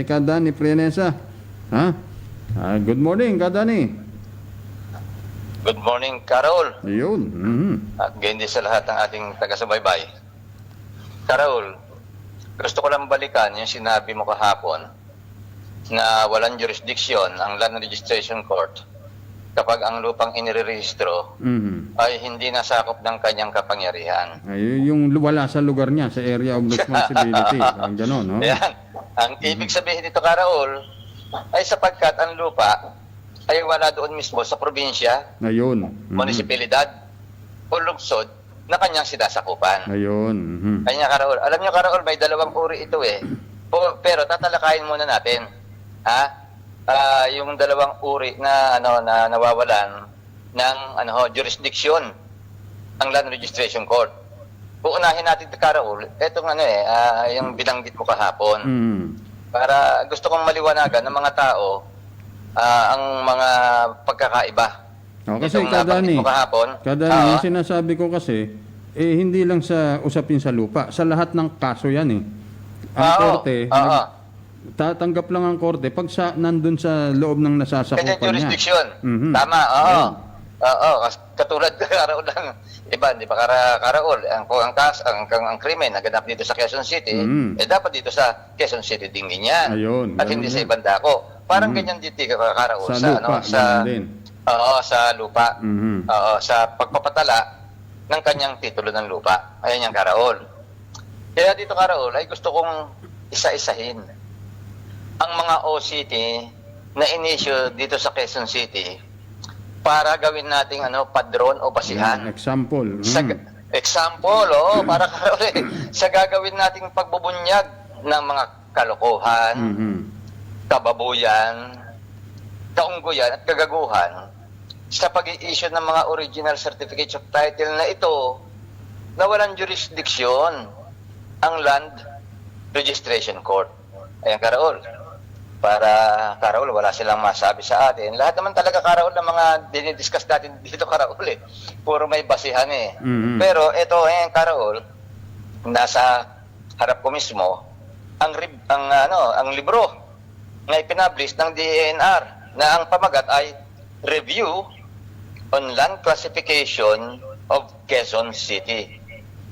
si Kadani Prianesa. Ha? Good morning, Kadani. Good morning, Carol. Ayun. At gayon din sa lahat ng ating taga-subaybay. Carol, gusto ko lang balikan yung sinabi mo kahapon na walang jurisdiction ang Land Registration Court kapag ang lupang inirehistro ay hindi nasakop ng kanyang kapangyarihan. Ay, yung wala sa lugar niya, sa area of responsibility. Ang gano'n, no? Yan. Ang ibig sabihin dito, Carol, ay sapagkat ang lupa ay wala doon mismo sa probinsya, Ayun. munisipalidad o lungsod na kanyang sinasakupan. Ayun. Kanya, Karaol. Alam niyo, Karaol, may dalawang uri ito eh. Pero tatalakayin muna natin. Yung dalawang uri na na nawawalan ng jurisdiction ang Land Registration Court. Uunahin natin, Karaol, etong yung binanggit mo kahapon. Para gusto kong maliwanagan ng mga tao ang mga pagkakaiba. Kasi Kadani, yung sinasabi ko kasi, hindi lang sa usapin sa lupa, sa lahat ng kaso yan eh. Ang korte, tatanggap lang ang korte pag nandun sa loob ng nasasakupan niya. Kanya jurisdiction. Tama, katulad Karaol lang. Iba, di ba Karaol? Ang krimen naganap dito sa Quezon City, dapat dito sa Quezon City din yan. Ayun, at hindi sa ibang dako. Parang ganyan dito Karaol sa lupa, sa lupa. Sa pagpapatala ng kanyang titulo ng lupa. Ayan yung Karaol. Kaya dito Karaol ay gusto kong isa-isahin ang mga OCT na inisyu dito sa Quezon City para gawin nating padron o basihan. Example. Example, para Karaol sa gagawin nating pagbubunyag ng mga kalokohan, kababuyan, kaungguyan at kagaguhan sa pag-i-issue ng mga original certificates of title na ito na walang jurisdiction ang Land Registration Court. Ayan, Karaol. Para, Karaol, wala silang masabi sa atin. Lahat naman talaga, Karaol, ng mga dinidiscuss natin dito, Karaol, puro may basihan eh. Pero ito, Karaol, nasa harap ko mismo, ang libro na ipinablish ng DENR na ang pamagat ay Review on Land Classification of Quezon City.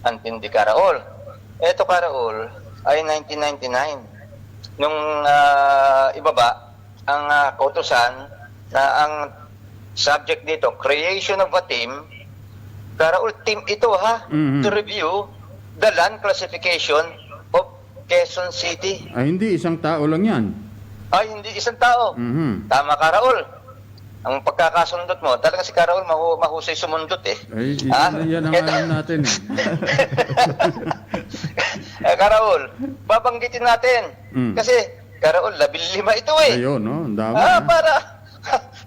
Antindi, Karaol. Ito, Karaol, ay 1999. Nung ibaba ang kautusan na ang subject dito, creation of a team, Karaol, team ito to review the land classification of Quezon City. Ay, hindi isang tao lang yan. Ay, hindi isang tao. Tama, Karaol. Ang pagkakasundot mo, talaga si Karaol mahusay sumundot eh. Ay, yan ang alam natin eh. Karaol, babanggitin natin. Kasi, Karaol, 15 ito eh. Ayun, no? Ang dami. Para,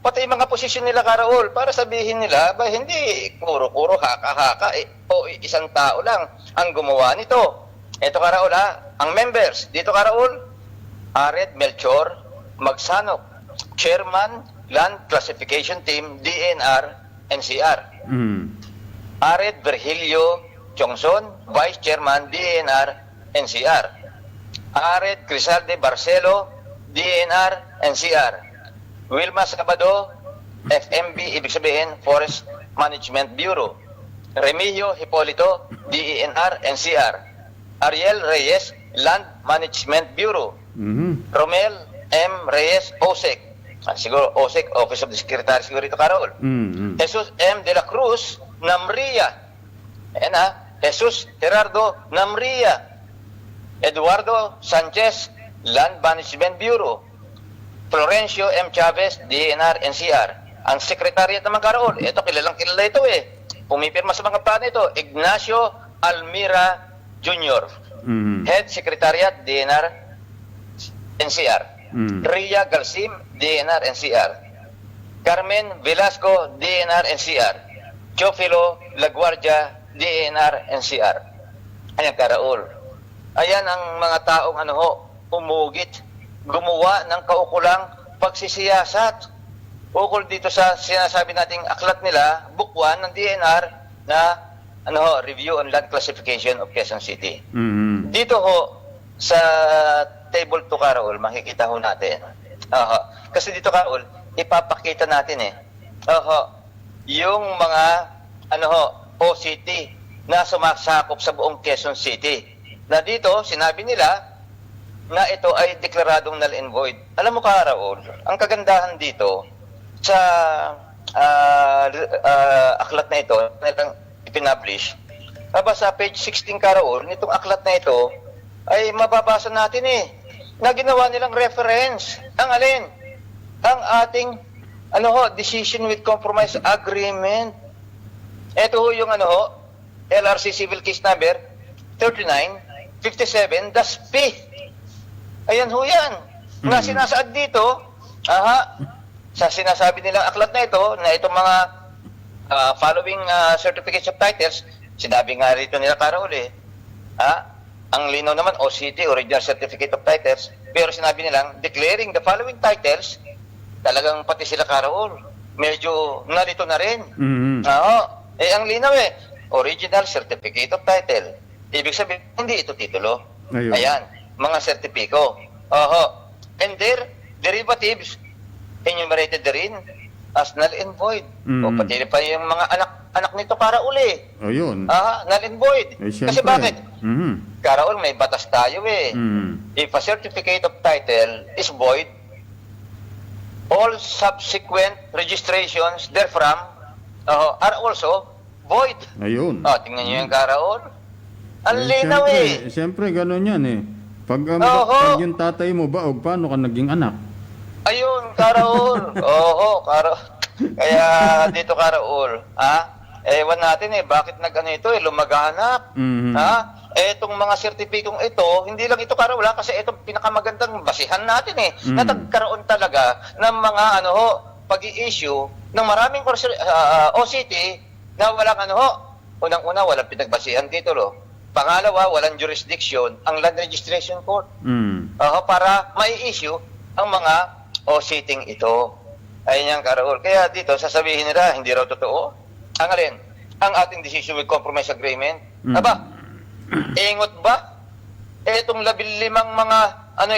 pati yung mga posisyon nila, Karaol, para sabihin nila, hindi kuro-kuro, haka-haka, o isang tao lang ang gumawa nito. Ito, Karaol, ang members, dito, Karaol, Ared Melchor Magsanok, Chairman, Land Classification Team, DNR, NCR. Ared Virgilio Chongson, Vice Chairman, DNR, NCR. Ared Crisalde Barcelo, DNR, NCR. Wilma Sabado, FMB, ibig sabihin, Forest Management Bureau. Remigio Hipolito, DENR, NCR. Ariel Reyes, Land Management Bureau. Romel M. Reyes, OSEC. Siguro OSEC, Office of the Secretary, siguro ito, Karaol. Jesus M. De la Cruz, Namria. Ayan Jesus Gerardo Namria. Eduardo Sanchez, Land Management Bureau. Florencio M. Chavez, DNR, NCR. Ang Secretariat naman, Karaol, ito, kilalang kilala ito eh. Pumipirma sa mga plano ito, Ignacio Almira Jr. Head Secretariat, DNR, NCR. Ria Galsim, DNR, NCR. Carmen Velasco, DNR, NCR. Chofilo Laguardia, DNR, NCR. Ayan, Karaol. Ayan ang mga taong umugit, gumawa ng kaukulang pagsisiyasat. Ukol dito sa sinasabi nating aklat nila, book 1 ng DNR na Review on Land Classification of Quezon City. Dito sa table 2 Karaol, makikita ho natin. Kasi dito Karaol, ipapakita natin yung mga OCT na sumasakop sa buong Quezon City. Na dito, sinabi nila na ito ay deklaradong null and void. Alam mo Karaol, ang kagandahan dito sa aklat na ito, na ipinablish, sa page 16 Karaol, nitong aklat na ito, ay mababasa natin na ginawa nilang reference. Ang alin? Ang ating decision with compromise agreement. Ito ho yung LRC Civil Case Number 3957-P. Ayan ho yan. Na sinasaad dito, sa sinasabi nilang aklat na ito, na itong mga following certificates of titles, sinabi nga rito nila Karaol ang linaw naman, OCT, Original Certificate of Titles, pero sinabi nilang, declaring the following titles, talagang pati sila Karaol, medyo nalito na rin. Ang linaw Original Certificate of Title. Ibig sabihin, hindi ito titulo. Ayun. Ayan, mga sertipiko. And their derivatives, enumerated rin as null and void. O pati pa yung mga anak nito Karaol Ayun. null and void. Kasi bakit? Karaol, may batas tayo If a certificate of title is void, all subsequent registrations therefrom are also void. Ayun. Tingnan nyo yung Karaol. Ang linaw Siyempre, gano'n yan Pag yung tatay mo baog, paano ka naging anak? Ayun, Karaol. Karaol. Kaya dito Karaol, ewan natin bakit ito lumaganap. Etong mga sertipikong ito, hindi lang ito Karaol kasi itong pinakamagandang basihan natin na nagkaroon talaga ng mga pag-i-issue ng maraming OCT na walang unang-una walang pinagbasihan titulo. Pangalawa, walang jurisdiction ang Land Registration Court. Para mai-issue ang mga OCT ito. Ayun yung Karaol. Kaya dito, sasabihin nila, hindi raw totoo. Ang alin? Ang ating decision with compromise agreement. Ingot ba? Itong 15 mga,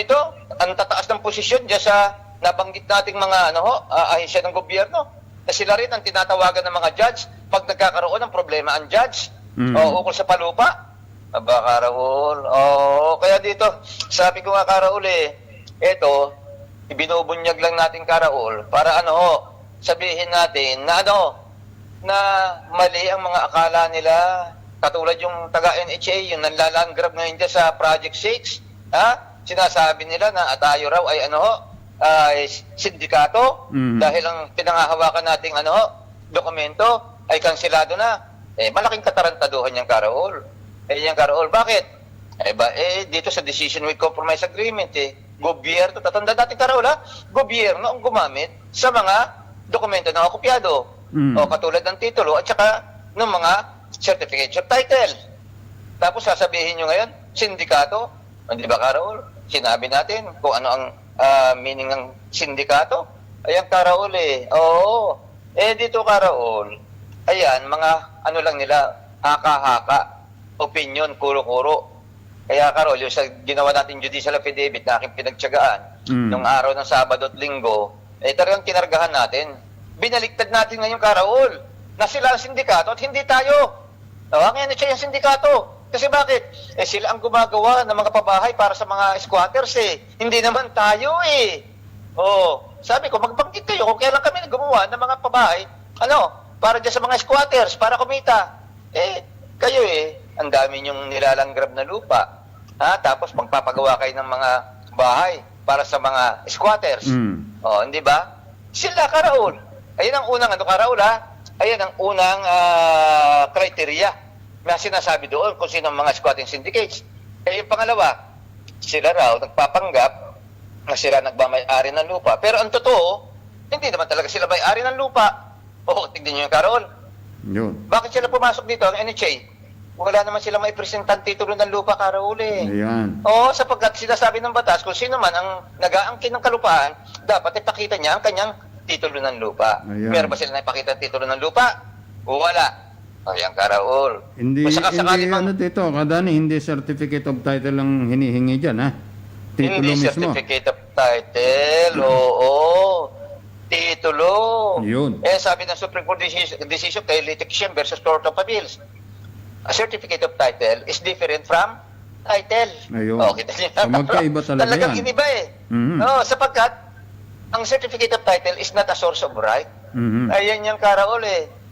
ito, ang tataas ng posisyon dyan sa nabanggit nating mga, ahensya ng gobyerno. Na sila rin ang tinatawagan ng mga judge pag nagkakaroon ng problema ang judge o ukol sa palupa. Karaol. Kaya dito, sabi ko nga Karaol ito, ibinubunyag lang natin Karaol para sabihin natin na na mali ang mga akala nila. Katulad yung taga-NHA, yung nanlalangrab ngayon dyan sa Project 6, sinasabi nila na tayo raw ay ay sindikato dahil ang pinangahawakan nating dokumento ay kansilado na. Malaking katarantaduhan yung Karaol. Yung Karaol, bakit? Dito sa decision with compromise agreement, gobyerno, tatanda natin Karaol gobyerno ang gumamit sa mga dokumento na kopyado. Katulad ng titulo at saka ng mga certificates of title. Tapos sasabihin nyo ngayon, sindikato. Hindi ba Karaol? Sinabi natin kung ano ang meaning ng sindikato. Ayan Karaol dito Karaol, ayan, mga lang nila, haka-haka, opinion, kuro-kuro. Kaya Karaol, yung sa ginawa natin judicial affidavit na aking pinagtsagaan, nung araw ng Sabado at Linggo, talagang kinargahan natin. Binaliktad natin ngayon Karaol, na sila ang sindikato at hindi tayo. Ngayon siya yung sindikato. Kasi bakit? Sila ang gumagawa ng mga pabahay para sa mga squatters Hindi naman tayo sabi ko, magbanggit kayo kung kailan kami gumawa ng mga pabahay, para dyan sa mga squatters, para kumita. Kayo ang dami nyong nilalangrab na lupa. Tapos magpapagawa kayo ng mga bahay para sa mga squatters. Hindi ba? Sila Karaol. Ayun ang unang Karaol Ayun ang unang criteria na sinasabi doon kung sino ang mga squatting syndicates. Yung pangalawa, sila raw nagpapanggap na sila nagmamay-ari ng lupa. Pero ang totoo, hindi naman talaga sila may-ari ng lupa. Tignan nyo yung Karaol. Bakit sila pumasok dito, ang NHA? Wala naman sila may presentang titulo ng lupa, Karaol Ayan. Sapagkat sinasabi ng batas, kung sino man ang nag-aangkin ng kalupaan, dapat ipakita niya ang kanyang titulo ng lupa. Ayan. Meron ba sila naipakita ang titulo ng lupa? Wala. Ayan, Karaol. Hindi dito, Kadani, hindi certificate of title ang hinihingi dyan, Titulo Hindi mismo. certificate of title, oo. Titulo. Yun. Sabi ng Supreme Court decision kay Litigation versus Court of Appeals, a certificate of title is different from title. Ayun. Kita niyo. So, magkaiba talaga Talagang yan. iniba Mhm. Sapagkat, ang certificate of title is not a source of right. Mhm. Ayan yung karaol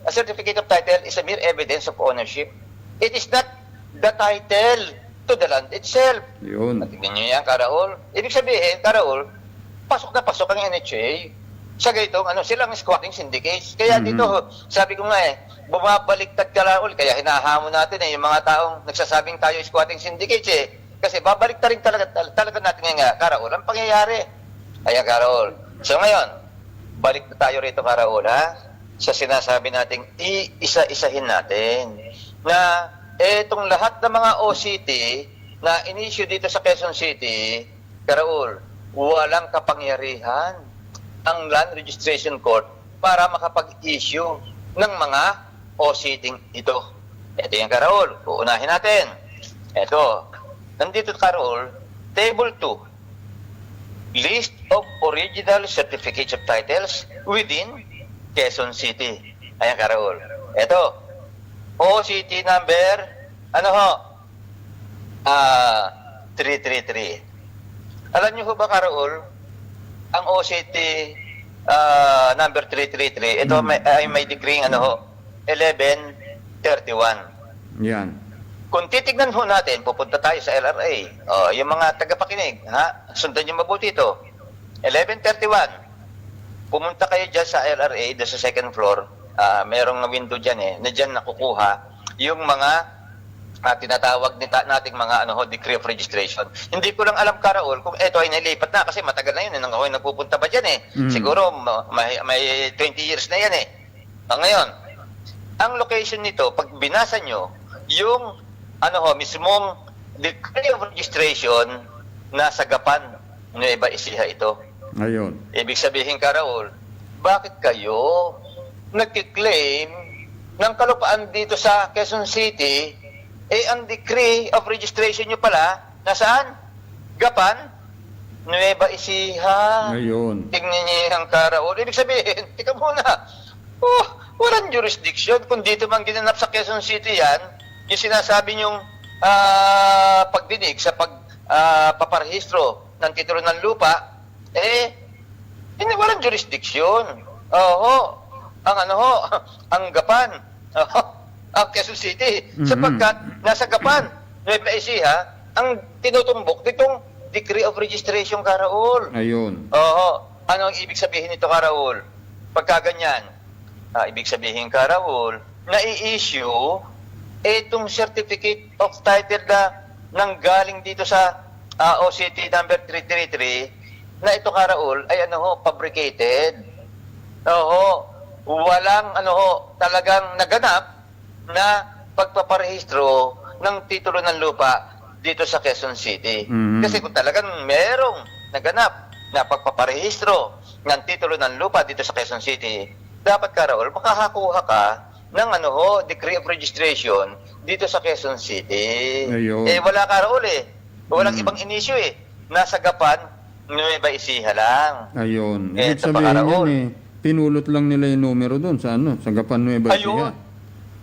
A certificate of title is a mere evidence of ownership. It is not the title to the land itself. Yun. Tingnan nyo yan, Karaol. Ibig sabihin, Karaol, pasok na pasok ang NHA sa ganitong silang squatting syndicates. Kaya dito, sabi ko nga bumabaliktad Karaol, kaya hinahamon natin yung mga taong nagsasabing tayo squatting syndicates Kasi babalik rin talaga natin nga, Karaol, ang pangyayari. Ayan, Karaol. So ngayon, balik na tayo rito, Karaol, sa sinasabi nating iisa-isahin natin na etong lahat ng mga OCT na in-issue dito sa Quezon City, Karaul, walang kapangyarihan ang Land Registration Court para makapag-issue ng mga OCT ito. Ito yung Karaul. Uunahin natin. Ito. Nandito, Karaul, Table 2. List of original certificates of titles within Quezon City. Ayan, Karaul. Ito. OCT number, 333. Alam niyo ba, Karaul, ang OCT number 333, ito may decree 1131. Yan. Kung titignan ho natin, pupunta tayo sa LRA. Yung mga tagapakinig, sundan niyo mabuti ito. 1131. Pumunta kayo dyan sa LRA, dyan sa second floor. Merong window dyan na dyan nakukuha yung mga tinatawag nating mga decree of registration. Hindi ko lang alam, Karaol, kung ito ay nilipat na kasi matagal na yun. Nang ako nagpupunta ba dyan Siguro may 20 years na yan ngayon, ang location nito, pag binasa nyo, yung mismong decree of registration nasa Gapan, Nueva Ecija ito. Ayun. Ibig sabihin, Karaol, bakit kayo nagkiklaim ng kalupaan dito sa Quezon City, ang decree of registration nyo pala, nasaan? Gapan, Nueva Ecija. Ayun. Tingnan niyo yung Karaol. Ibig sabihin, tika muna, walang jurisdiction. Kung dito man ginanap sa Quezon City yan, yung sinasabi nyong pagdinig sa paparehistro ng titulo ng lupa, hindi walang jurisdiction. Ang Gapan, ang Quezon City, sapagkat nasa Gapan, Nueva Ecija, ang tinutumbok ditong decree of registration, Karaol. Ayun. Ano ang ibig sabihin nito, Karaol? Pagka ganyan, ibig sabihin, Karaol, na-i-issue itong certificate of title na nanggaling dito sa OCT number 333 na ito, Karaol, ay fabricated. Walang talagang naganap na pagpaparehistro ng titulo ng lupa dito sa Quezon City. Kasi kung talagang merong naganap na pagpaparehistro ng titulo ng lupa dito sa Quezon City, dapat, Karaol, makakakuha ka ng decree of registration dito sa Quezon City. Ayun. Wala, Karaol Walang ibang inisyu Nasa Gapan, Nueva Ecija lang. Ayun. Eto Ibig pa, sabihin Karaol. yan pinulot lang nila yung numero doon sa sa Gapan Nueva Ecija.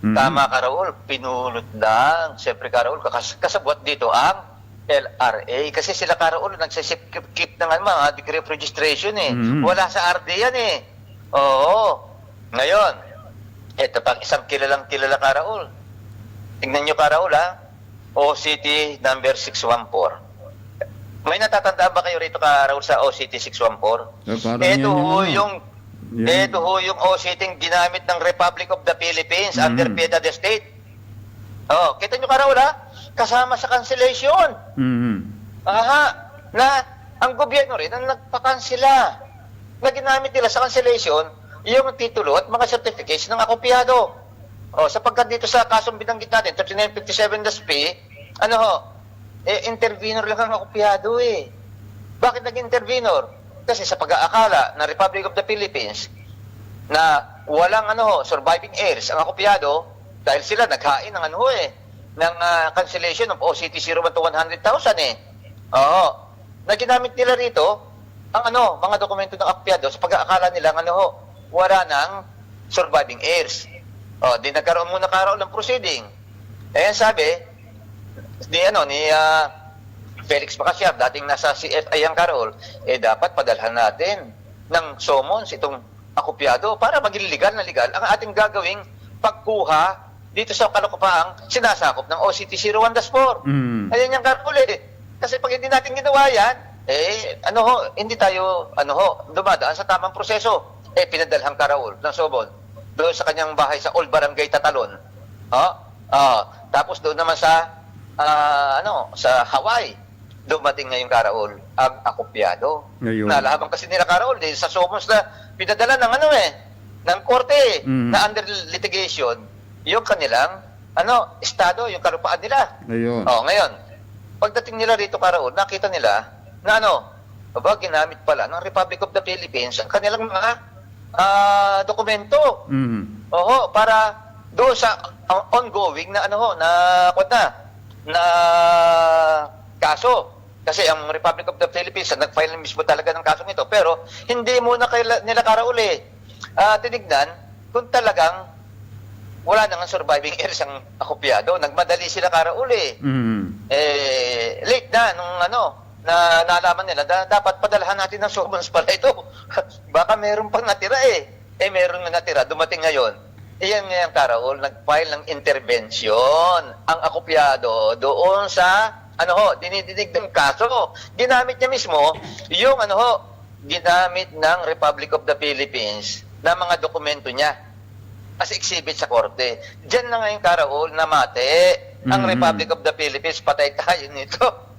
Tama, Karaol. Pinulot lang. Siyempre, Karaol, kasabwat dito ang LRA. Kasi sila, Karaol, nagsisip-keep ng mga decree of registration Wala sa RD yan Oo. Ngayon, ito pang isang kilala, Karaol. Tingnan nyo, Karaol, OCT number 614. May natatandaan ba kayo rito, Karaol, sa OCT 614? Ito ho yung OCT ginamit ng Republic of the Philippines under Piedad State. Kita nyo, Karaol, kasama sa cancellation. Na ang gobyerno rin ang nagpakansela. Na ginamit nila sa cancellation yung titulo at mga certificates ng akopyado. Sapagkat dito sa kasong binanggit natin, 3957-P, intervenor lang ang akopyado Bakit nag-intervenor? Kasi sa pag-aakala ng Republic of the Philippines na walang surviving heirs ang akopyado dahil sila naghain ng ng cancellation of OCT 01 to 100,000 na ginamit nila rito ang mga dokumento ng akopiado sa pag-aakala nilang wala ng surviving heirs. Di nagkaroon muna ng proceeding. Ayan sabi, ni Felix Macasyar, dating nasa CFI ang Carol, dapat padalhan natin ng summons itong akopiado para maging legal na legal ang ating gagawing pagkuha dito sa kalukupaang sinasakop ng OCT 01-4. Ayan yung Carol Kasi pag hindi natin ginawa yan, hindi tayo dumadaan sa tamang proseso. Pinadalhang Carol ng Sobon doon sa kanyang bahay sa Old Barangay Tatalon. Tapos doon naman sa Hawaii, dumating ngayong Karaol ang akopiado. Nalahabang kasi nila Karaol sa summons na pinadala ng korte na under litigation yung kanilang estado, yung kalupaan nila. Ngayon, pagdating nila rito Karaol, nakita nila na ginamit pala ng Republic of the Philippines ang kanilang mga dokumento. Para doon sa ongoing na na kaso. Kasi ang Republic of the Philippines nag-file mismo talaga ng kasong ito, pero hindi muna nila Karaol tinignan kung talagang wala nang surviving heirs ang akopiado. Nagmadali sila Karaol late na nung na nalaman nila dapat padalhan natin ng summons pala ito. Baka meron pang natira meron na natira, dumating ngayon. Iyan ngayong Karaol, nag-file ng intervention ang akopiado doon sa dinidinig ng kaso. Ginamit niya mismo yung ginamit ng Republic of the Philippines na mga dokumento niya as exhibit sa korte. Diyan na ngayong Karaol namate ang Republic of the Philippines. Patay tayo nito.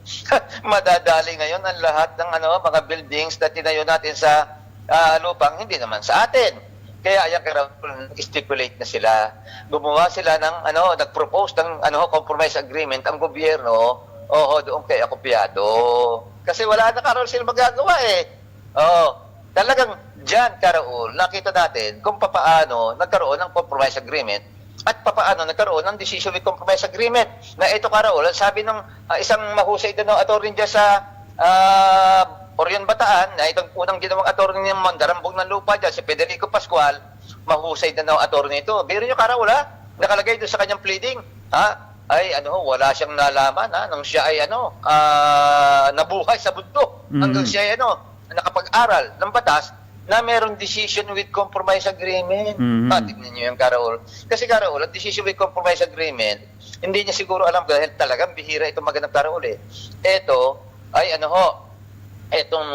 Madadali ngayon ang lahat ng mga buildings na tinayo natin sa lupang hindi naman sa atin. Kaya ayan stipulate na sila. Gumawa sila ng nag-propose ng compromise agreement ang gobyerno doon kay akopiado. Kasi wala na Karaol sila magagawa talagang diyan Karaol nakita natin kung papaano nagkaroon ng compromise agreement at papaano nagkaroon ng decision with compromise agreement. Na ito Karaol, sabi ng isang mahusay din ng attorney dyan sa Orion Bataan, na itong unang ginawang attorney ng Mandarambog ng Lupa dyan, si Federico Pascual, mahusay din ng attorney ito. Biro nyo Karaol nakalagay doon sa kanyang pleading, wala siyang nalaman nung siya ay nabuhay sa bundok. Hanggang siya ay nakapag-aral ng batas na mayroong decision with compromise agreement. Tignan nyo yung Karaol. Kasi Karaol, ang decision with compromise agreement, hindi niya siguro alam dahil talagang bihira itong maganap Karaol Ito ay itong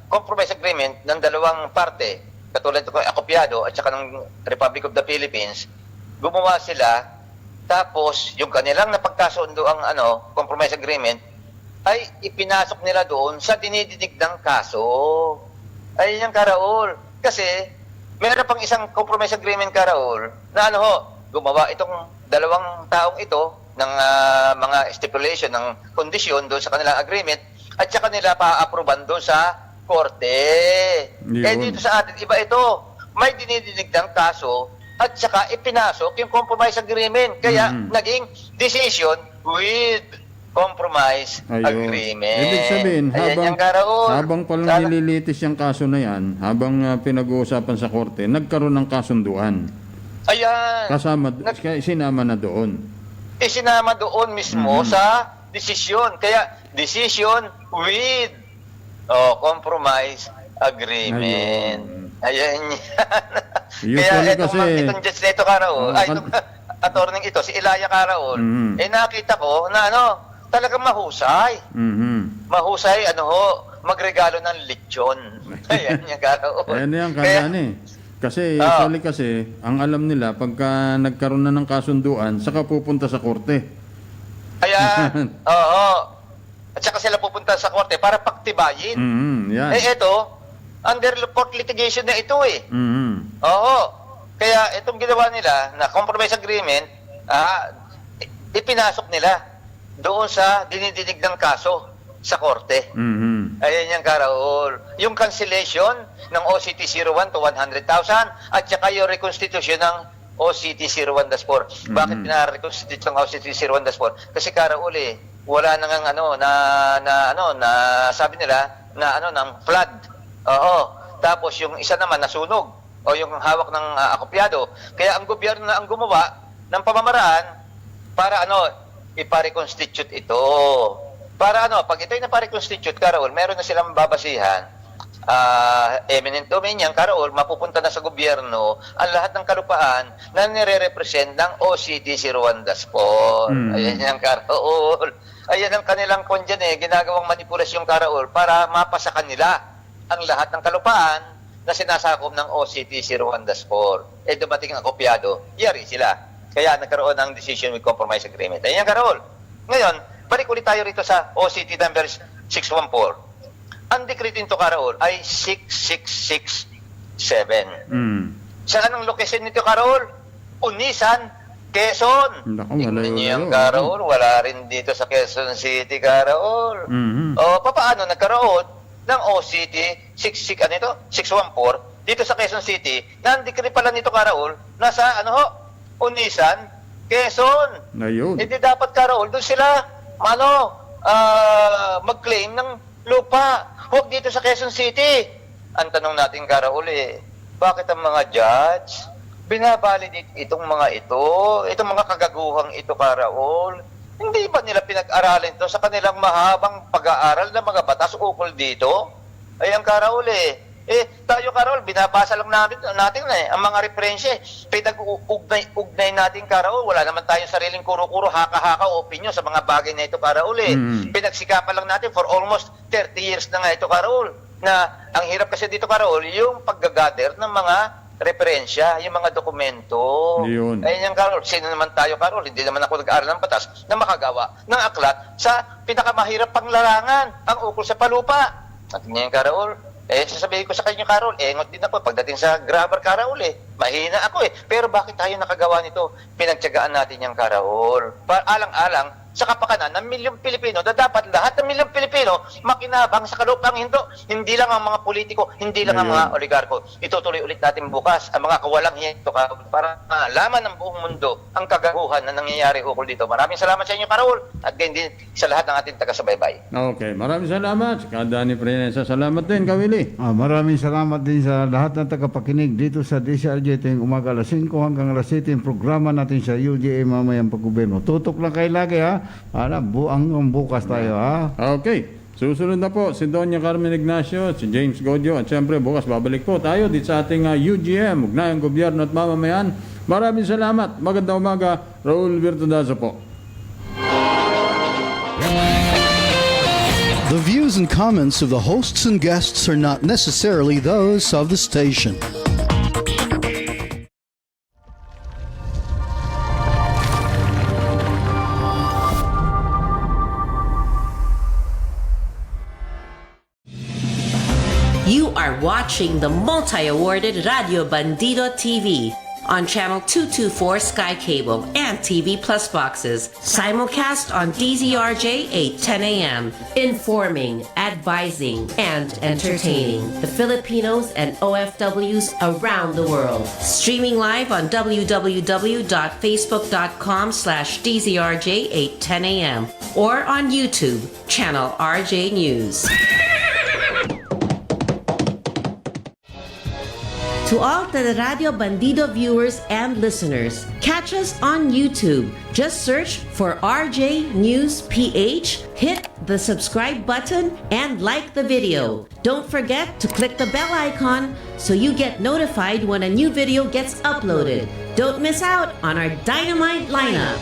compromise agreement ng dalawang parte, katulad ito akopiado at saka ng Republic of the Philippines, gumawa sila, tapos yung kanilang napagkasundo ang compromise agreement ay ipinasok nila doon sa dinidinig ng kaso. Ayun yung Karaol. Kasi meron pang isang compromise agreement Karaol na gumawa itong dalawang taong ito ng mga stipulation ng kondisyon doon sa kanilang agreement at saka nila pa-aproban doon sa korte. Dito sa atin, iba ito. May dinidinig ng kaso at saka ipinasok yung compromise agreement. Kaya naging decision with compromise agreement. Ibig sabihin, habang palang nililitis yung kaso na yan, habang pinag-uusapan sa korte, nagkaroon ng kasunduan. Ayan. Sinama na doon. Isinama doon mismo sa decision. Kaya, decision with compromise agreement. Ayan yan. Kaya itong judge na ito, Karaol, itong attorney ito, si Ilaya Karaol, nakita ko na talagang mahusay. Mahusay, magregalo ng lechon. Ayan yan, Karaol. Ayan yan, kaya Kasi, kasi, ang alam nila, pagka nagkaroon na ng kasunduan, saka pupunta sa korte. Ayan, At saka sila pupunta sa korte para paktibayin. Yan. Ito, under court litigation na ito Kaya itong ginawa nila na compromise agreement, ipinasok nila doon sa dinidinig ng kaso sa korte. Ayan yung Karaol. Yung cancellation ng OCT 01 to 100,000 at saka yung reconstitution ng OCT 01-4. Bakit pinareconstitute ng OCT 01-4? Kasi Karaol wala nang na sabi nila na ng flood. Oo. Tapos yung isa naman nasunog o yung hawak ng akopyado. Kaya ang gobyerno na ang gumawa ng pamamaraan para ipa-reconstitute ito. Para pag ito'y napa-reconstitute, Karaol, meron na silang babasihan. Eminent domain yan, Karaol, mapupunta na sa gobyerno ang lahat ng kalupaan na nire-represent ng OCTC Rwanda Sport. Ayan yan, Karaol. Ayan ang kanilang dyan ginagawang manipulasyon, Karaol, para mapasa kanila ang lahat ng kalupaan na sinasakop ng OCTC Rwanda Sport. Dumating ang kopyado, yari sila. Kaya nagkaroon ng decision with compromise agreement. Ayan, Karaol. Ngayon, balik ulit tayo rito sa OCT number 614. Ang decree nito, Karaol, ay 6667. Saan ang location nito, Karaol? Unisan, Quezon. Tingnan niyo yung Karaol, wala rin dito sa Quezon City, Karaol. O, paano nagkaroon ng OCT 614 dito sa Quezon City? Na ang decree pala nito, Karaol, nasa Unisan, Quezon. Hindi dapat, Karaol, doon sila mag-claim ng lupa. Huwag dito sa Quezon City. Ang tanong natin, Karaol, bakit ang mga judge binabalidate itong mga kagaguhang ito, Karaol? Hindi ba nila pinag-aralan ito sa kanilang mahabang pag-aaral ng mga batas ukol dito? Ayan, Karaol, tayo, Karaol, binabasa lang natin ang mga referensya. Pinag-ugnay natin, Karaol. Wala naman tayong sariling kuro-kuro, haka-haka, opinion sa mga bagay na ito, Karaol. Pinagsikapan lang natin for almost 30 years na nga ito, Karaol. Na ang hirap kasi dito, Karaol, yung pag-gather ng mga referensya, yung mga dokumento. Ayun yan, Karaol. Sino naman tayo, Karaol? Hindi naman ako nag-aaral ng batas na makagawa ng aklat sa pinakamahirap pang larangan, ang ukol sa palupa. At yan, Karaol. Sasabihin ko sa kanya, Karaol, engot din ako. Pagdating sa grammar, Karaol, mahina ako Pero bakit tayo nakagawa nito? Pinagtiyagaan natin yung Karaol. Alang-alang sa kapakanan ng milyong Pilipino na dapat lahat ng milyong Pilipino makinabang sa kalupang hinto. Hindi lang ang mga politiko, hindi lang ang mga oligarko. Itutuloy ulit natin bukas ang mga kawalang hito para malaman ng buong mundo ang kagaguhan na nangyayari ukol dito. Maraming salamat sa inyo, Karaol, at din sa lahat ng ating taga-subaybay. Okay, maraming salamat. Kadani Prenesa, salamat din, Kawili. Maraming salamat din sa lahat ng tagapakinig dito sa DCRJ tuwing umaga alas 5 hanggang alas 7 yung programa natin sa UGA mamayang paggobyerno. Tutok lang kayo lagi buang bukas tayo Okay. Susunod na po si Doña Carmen Ignacio, si James Godio, at siyempre bukas babalik po tayo dito sa ating UGM, Ugnayang Gobyerno at Mamamayan. Maraming salamat. Magandang umaga. Raul Virtudazo po. The views and comments of the hosts and guests are not necessarily those of the station. You are watching the multi-awarded Radio Bandido TV on Channel 224 Sky Cable and TV Plus boxes. Simulcast on DZRJ 8:10 a.m. Informing, advising, and entertaining the Filipinos and OFWs around the world. Streaming live on www.facebook.com/DZRJ 8:10 a.m. or on YouTube, Channel RJ News. To all the Radio Bandido viewers and listeners, catch us on YouTube. Just search for RJ News PH, hit the subscribe button, and like the video. Don't forget to click the bell icon so you get notified when a new video gets uploaded. Don't miss out on our dynamite lineup.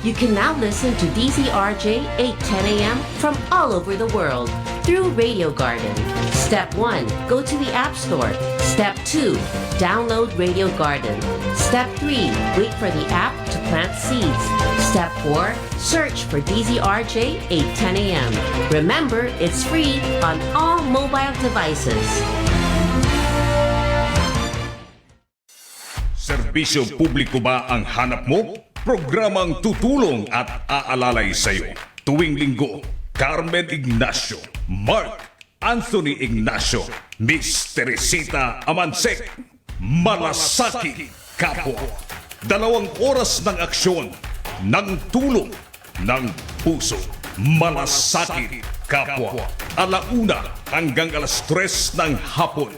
You can now listen to DZRJ 8:10 a.m. from all over the world through Radio Garden. Step 1, go to the App Store. Step 2, download Radio Garden. Step 3, wait for the app to plant seeds. Step 4, search for DZRJ 8:10 a.m. Remember, it's free on all mobile devices. Serbisyo publiko ba ang hanap mo? Programang tutulong at aalalay sa iyo. Tuwing linggo, Carmen Ignacio, Mark Anthony Ignacio, Miss Teresita Amansek, Malasaki Kapwa. 2 oras ng aksyon, ng tulong, ng puso. Malasakit Kapwa. 1:00 hanggang 3:00 ng hapon.